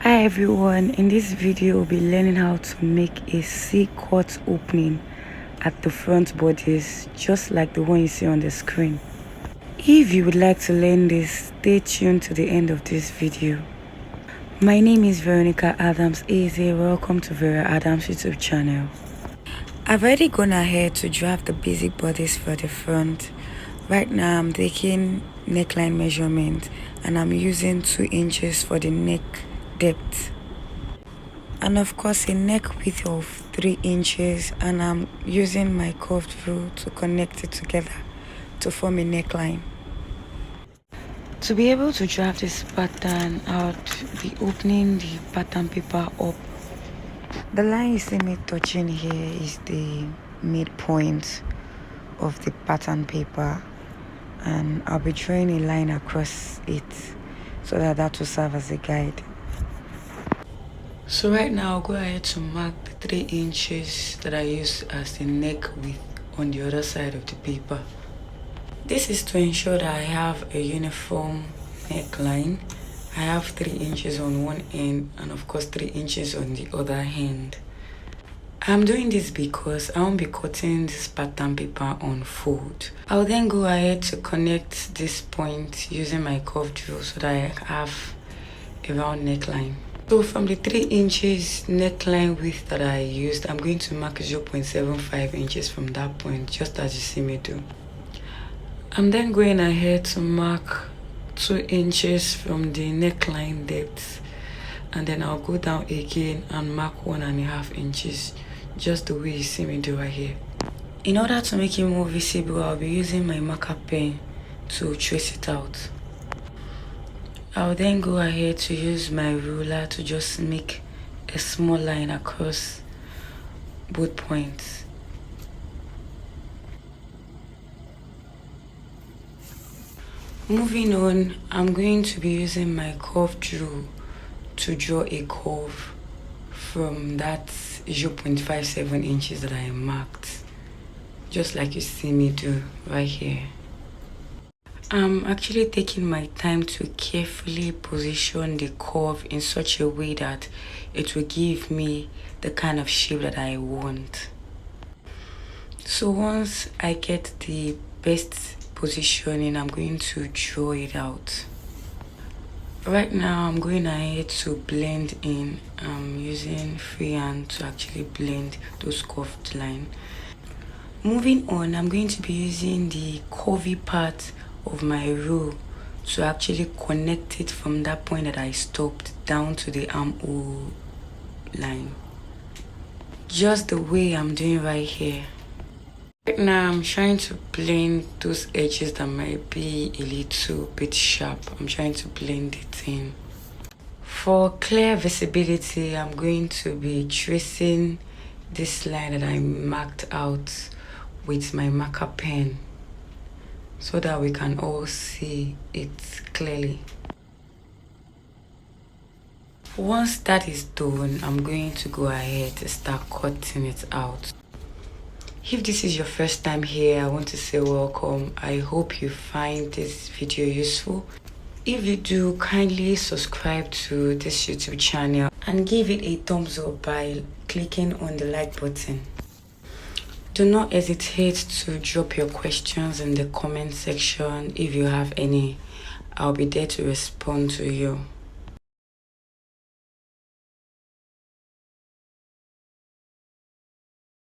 Hi everyone, in this video we'll be learning how to make a C-cut opening at the front bodice, just like the one you see on the screen. If you would like to learn this, stay tuned to the end of this video. My name is Veronica Adams Eze. Welcome to Vera Adams YouTube channel. I've already gone ahead to draft the basic bodice for the front. Right now I'm taking neckline measurement and I'm using 2 inches for the neck depth, and of course a neck width of 3 inches, and I'm using my curved rule to connect it together to form a neckline. To be able to draft this pattern, I would be opening the pattern paper up. The line you see me touching here is the midpoint of the pattern paper, and I'll be drawing a line across it so that will serve as a guide. So right now I'll go ahead to mark the 3 inches that I use as the neck width on the other side of the paper. This is to ensure that I have a uniform neckline. I have 3 inches on one end and of course 3 inches on the other end. I'm doing this because I won't be cutting this pattern paper on fold. I'll then go ahead to connect this point using my curved rule so that I have a round neckline. So from the 3 inches neckline width that I used, I'm going to mark 0.75 inches from that point, just as you see me do. I'm then going ahead to mark 2 inches from the neckline depth, and then I'll go down again and mark 1.5 inches, just the way you see me do right here. In order to make it more visible, I'll be using my marker pen to trace it out. I'll then go ahead to use my ruler to just make a small line across both points. Moving on, I'm going to be using my curved rule to draw a curve from that 0.57 inches that I marked, just like you see me do right here. I'm actually taking my time to carefully position the curve in such a way that it will give me the kind of shape that I want. So once I get the best positioning, I'm going to draw it out. Right now I'm going ahead to blend in. I'm using freehand to actually blend those curved lines. Moving on, I'm going to be using the curvy part of my rule to actually connect it from that point that I stopped down to the armhole line, just the way I'm doing right here. Right now I'm trying to blend those edges that might be a little bit sharp. I'm trying to blend it in. For clear visibility, I'm going to be tracing this line that I marked out with my marker pen so that we can all see it clearly. Once that is done, I'm going to go ahead to start cutting it out. If this is your first time here, I want to say welcome. I hope you find this video useful. If you do, kindly subscribe to this YouTube channel and give it a thumbs up by clicking on the like button. Do not hesitate to drop your questions in the comment section if you have any. I'll be there to respond to you.